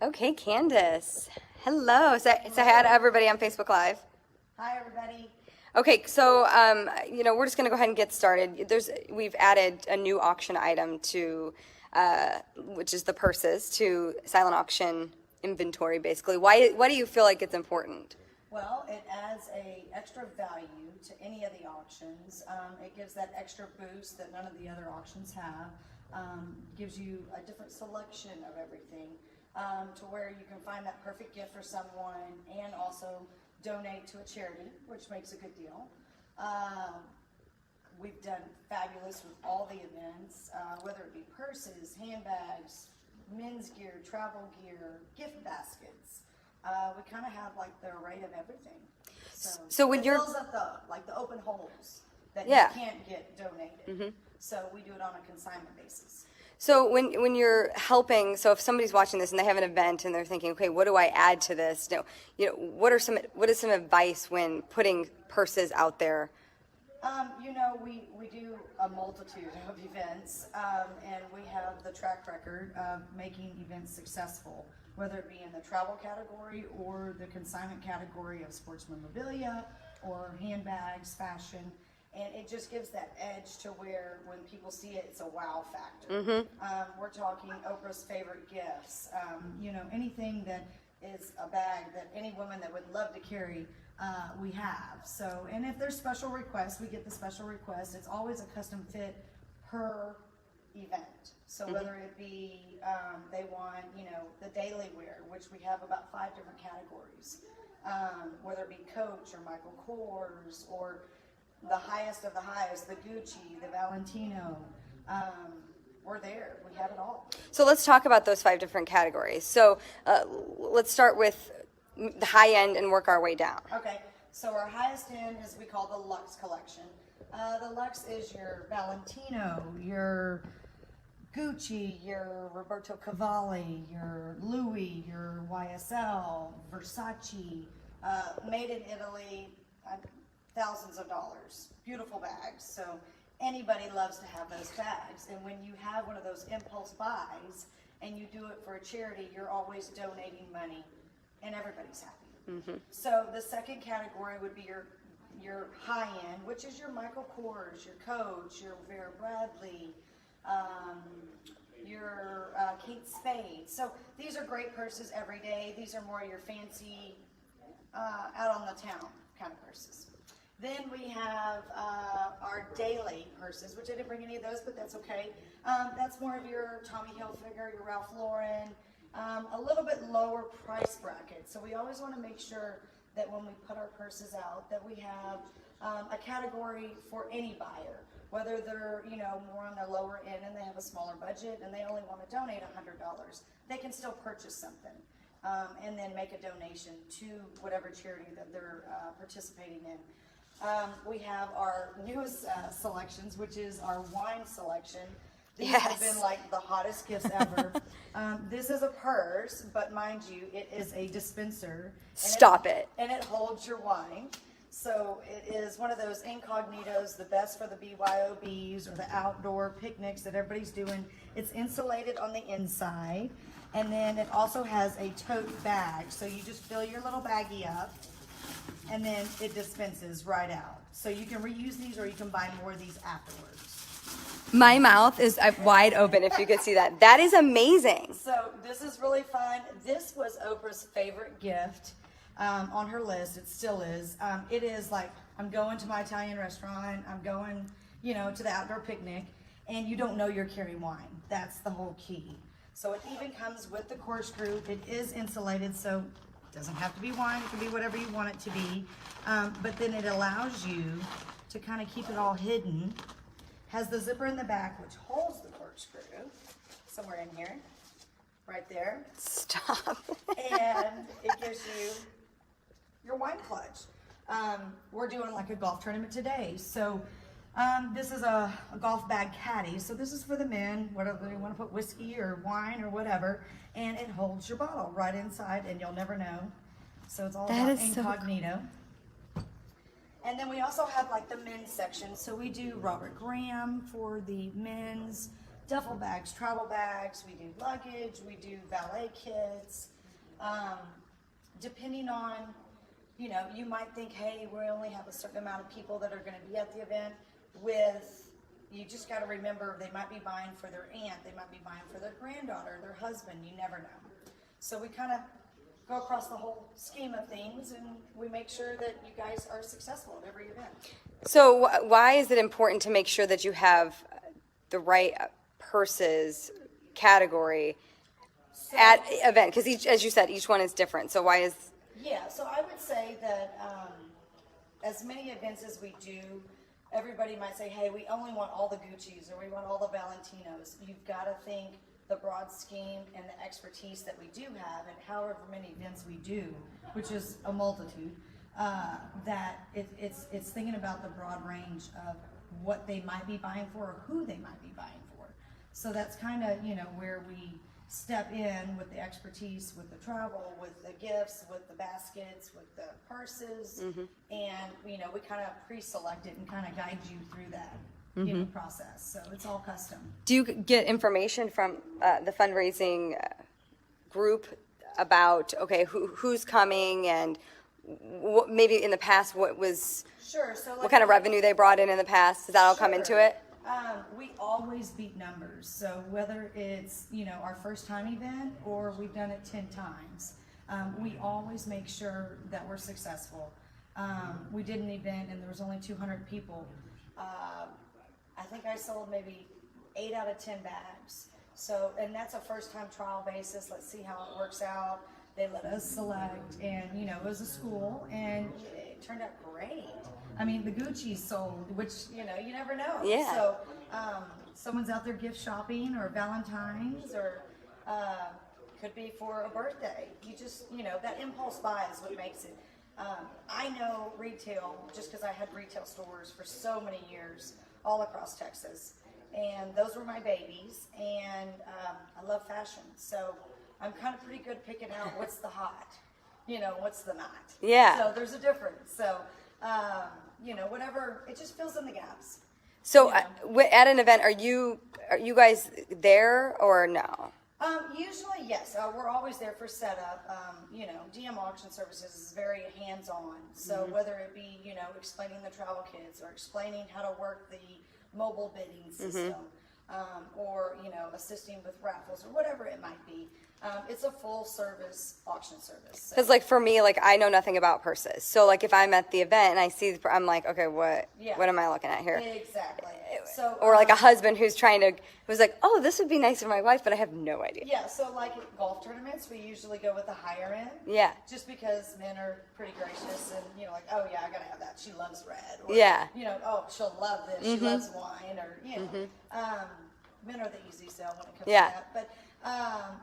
Okay, Candace. Hello. Say hi to everybody on Facebook Live. Hi, everybody. Okay, so we're just gonna go ahead and get started. We've added a new auction item to, which is the purses, to silent auction inventory. Basically, why do you feel like it's important? Well, it adds a extra value to any of the auctions. It gives that extra boost that none of the other auctions have. Gives you a different selection of everything, to where you can find that perfect gift for someone and also donate to a charity, which makes a good deal. We've done fabulous with all the events, whether it be purses, handbags, men's gear, travel gear, gift baskets. We kind of have like the array of everything. So when it fills up the open holes that Yeah. you can't get donated. So we do it on a consignment basis. So when you're helping, so if somebody's watching this and they have an event and they're thinking, okay, what do I add to this? What is some advice when putting purses out there? We do a multitude of events, and we have the track record of making events successful, whether it be in the travel category or the consignment category of sports memorabilia or handbags, fashion. And it just gives that edge to where when people see it, it's a wow factor. We're talking Oprah's favorite gifts, anything that is a bag that any woman that would love to carry, we have. So, and if there's special requests, we get the special requests. It's always a custom fit per event. So whether it be they want, the daily wear, which we have about 5 different categories, whether it be Coach or Michael Kors or the highest of the highest, the Gucci, the Valentino, we're there. We have it all. So let's talk about those 5 different categories. So let's start with the high end and work our way down. Okay, so our highest end is we call the LUX collection. The LUX is your Valentino, your Gucci, your Roberto Cavalli, your Louis, your YSL, Versace, made in Italy, thousands of dollars. Beautiful bags. So anybody loves to have those bags. And when you have one of those impulse buys and you do it for a charity, you're always donating money and everybody's happy. So the second category would be your high end, which is your Michael Kors, your Coach, your Vera Bradley, your Kate Spade. So these are great purses every day. These are more your fancy, out on the town kind of purses. Then we have our daily purses, which I didn't bring any of those, but that's okay. That's more of your Tommy Hilfiger, your Ralph Lauren, a little bit lower price bracket. So we always want to make sure that when we put our purses out, that we have a category for any buyer, whether they're more on the lower end and they have a smaller budget and they only want to donate $100, they can still purchase something and then make a donation to whatever charity that they're participating in. We have our newest selections, which is our wine selection. These have been like the hottest gifts ever. This is a purse, but mind you, it is a dispenser. Stop it. And it holds your wine. So it is one of those incognitos, the best for the BYOBs or the outdoor picnics that everybody's doing. It's insulated on the inside. And then it also has a tote bag. So you just fill your little baggie up and then it dispenses right out. So you can reuse these or you can buy more of these afterwards. My mouth is wide open if you could see that. That is amazing. So this is really fun. This was Oprah's favorite gift on her list. It still is. It is like, I'm going to my Italian restaurant. I'm going, to the outdoor picnic, and you don't know you're carrying wine. That's the whole key. So it even comes with the corkscrew. It is insulated, so it doesn't have to be wine. It can be whatever you want it to be. But then it allows you to kind of keep it all hidden. Has the zipper in the back, which holds the corkscrew somewhere in here, right there. Stop. And it gives you your wine clutch. We're doing like a golf tournament today. So this is a golf bag caddy. So this is for the men, whether they want to put whiskey or wine or whatever. And it holds your bottle right inside and you'll never know. So it's all about incognito. And then we also have like the men's section. So we do Robert Graham for the men's, duffel bags, travel bags, we do luggage, we do valet kits. Depending on, you know, you might think, hey, we only have a certain amount of people that are going to be at the event. You just got to remember they might be buying for their aunt, they might be buying for their granddaughter, their husband, you never know. So we kind of go across the whole scheme of things, and we make sure that you guys are successful at every event. So why is it important to make sure that you have the right purses category at event? Because each, as you said, each one is different. So why is... Yeah, so I would say that as many events as we do, everybody might say, hey, we only want all the Gucci's or we want all the Valentinos. You've got to think the broad scheme and the expertise that we do have, and however many events we do, which is a multitude, that it's thinking about the broad range of what they might be buying for or who they might be buying for. So that's kind of, you know, where we step in with the expertise, with the travel, with the gifts, with the baskets, with the purses, and, you know, we kind of pre-select it and kind of guide you through that, you know, process. So it's all custom. Do you get information from the fundraising group about, okay, who's coming, and maybe in the past what was... Sure. So like, what kind of revenue they brought in the past? Does that all come into it? We always beat numbers. So whether it's, you know, our first time event or we've done it 10 times, we always make sure that we're successful. We did an event and there was only 200 people. I think I sold maybe 8 out of 10 bags. So, and that's a first time trial basis. Let's see how it works out. They let us select, and, you know, it was a school, and it turned out great. I mean, the Gucci sold, which, you know, you never know. Yeah. So, someone's out there gift shopping, or Valentine's, or could be for a birthday. You just, you know, that impulse buy is what makes it. I know retail, just because I had retail stores for so many years all across Texas, and those were my babies, and I love fashion. So I'm kind of pretty good picking out what's the hot, you know, what's the not. Yeah. So there's a difference. So, you know, whatever, it just fills in the gaps. So You know. at an event, are you guys there or no? Usually, yes. We're always there for setup. You know, DM Auction Services is very hands-on. So whether it be, you know, explaining the travel kits or explaining how to work the mobile bidding system, or, you know, assisting with raffles or whatever it might be. It's a full-service auction service. Because, like, for me, like, I know nothing about purses. So, like, if I'm at the event and I see, I'm like, okay, what am I looking at here? Exactly. So, or like a husband who's who's like, oh, this would be nice for my wife, but I have no idea. Yeah, so like at golf tournaments, we usually go with the higher end. Yeah. Just because men are pretty gracious and, you know, like, oh yeah, I gotta have that. She loves red. Or, Yeah. you know, oh, she'll love this. She loves wine, or, you know. Men are the easy sell when it comes to that. But,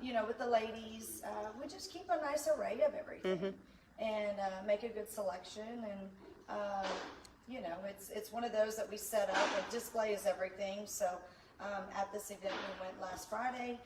you know, with the ladies, we just keep a nice array of everything and make a good selection. And, you know, it's one of those that we set up. A display is everything. So at this event we went last Friday,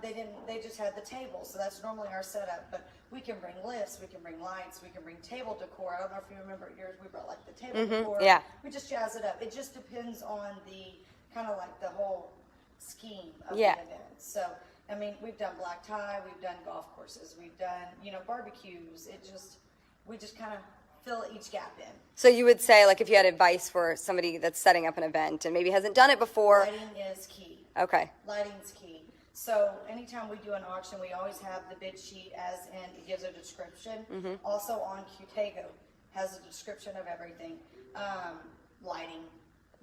they just had the table. So that's normally our setup. But we can bring lifts, we can bring lights, we can bring table decor. I don't know if you remember at yours, we brought like the table decor. Yeah. We just jazz it up. It just depends on the kind of like the whole scheme of the event. So, I mean, we've done black tie, we've done golf courses, we've done, you know, barbecues. We just kind of fill each gap in. So you would say, like, if you had advice for somebody that's setting up an event and maybe hasn't done it before. Lighting is key. Okay. Lighting's key. So anytime we do an auction, we always have the bid sheet as in, it gives a description. Also on Qtego has a description of everything. Lighting.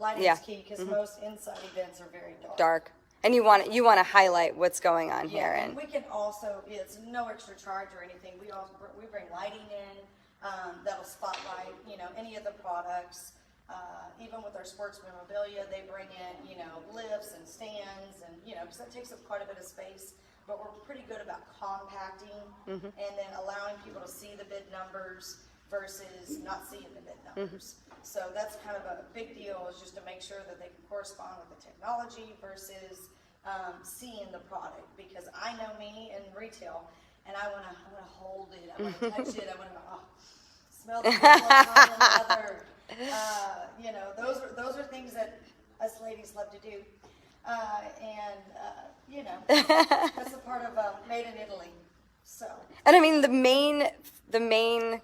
Lighting is key because most inside events are very dark. And you want to highlight what's going on here. And we can also, it's no extra charge or anything. We bring lighting in that'll spotlight, you know, any of the products. Even with our sports memorabilia, they bring in, you know, lifts and stands, and, you know, because that takes up quite a bit of space. But we're pretty good about compacting and then allowing people to see the bid numbers versus not seeing the bid numbers. So that's kind of a big deal, is just to make sure that they can correspond with the technology versus seeing the product. Because I know me in retail, and I want to hold it, I want to touch it, I want to smell the leather. You know, those are things that us ladies love to do. You know, that's a part of Made in Italy. So. And I mean, the main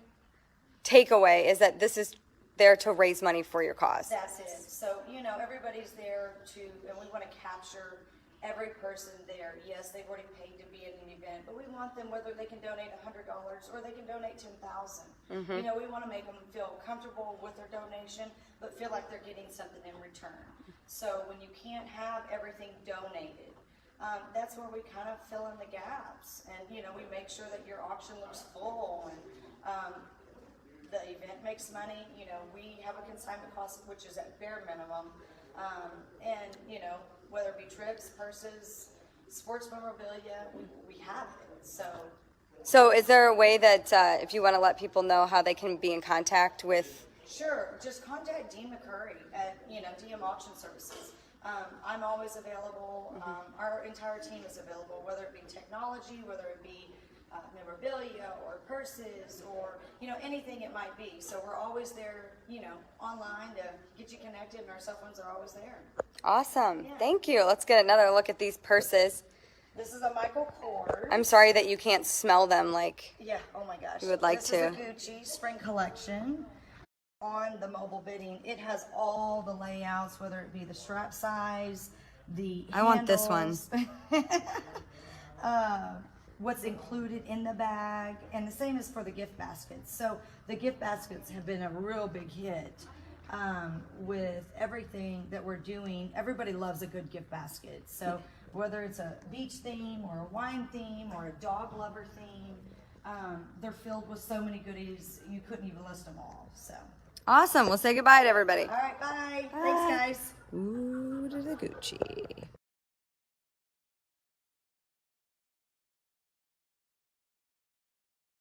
takeaway is that this is there to raise money for your cause. That's it. So, you know, everybody's there and we want to capture every person there. Yes, they've already paid to be at an event, but we want them, whether they can donate $100 or they can donate $10,000. You know, we want to make them feel comfortable with their donation, but feel like they're getting something in return. So when you can't have everything donated, that's where we kind of fill in the gaps. And, you know, we make sure that your auction looks full and the event makes money. You know, we have a consignment cost, which is at bare minimum. And, you know, whether it be trips, purses, sports memorabilia, we have it. So is there a way that if you want to let people know how they can be in contact with? Sure, just contact Dean McCurry at, you know, DM Auction Services. I'm always available. Our entire team is available, whether it be technology, whether it be memorabilia or purses or, you know, anything it might be. So we're always there, you know, online to get you connected, and our cell phones are always there. Awesome. Yeah. Thank you. Let's get another look at these purses. This is a Michael Kors. I'm sorry that you can't smell them like Yeah, oh my gosh. you would like this to. This is a Gucci spring collection. On the mobile bidding, it has all the layouts, whether it be the strap size, the I want this one. What's included in the bag, and the same is for the gift baskets. So the gift baskets have been a real big hit with everything that we're doing. Everybody loves a good gift basket. So whether it's a beach theme or a wine theme or a dog lover theme, they're filled with so many goodies you couldn't even list them all. So Awesome. We'll say goodbye to everybody. all right, bye. Thanks, guys. Ooh, to the Gucci.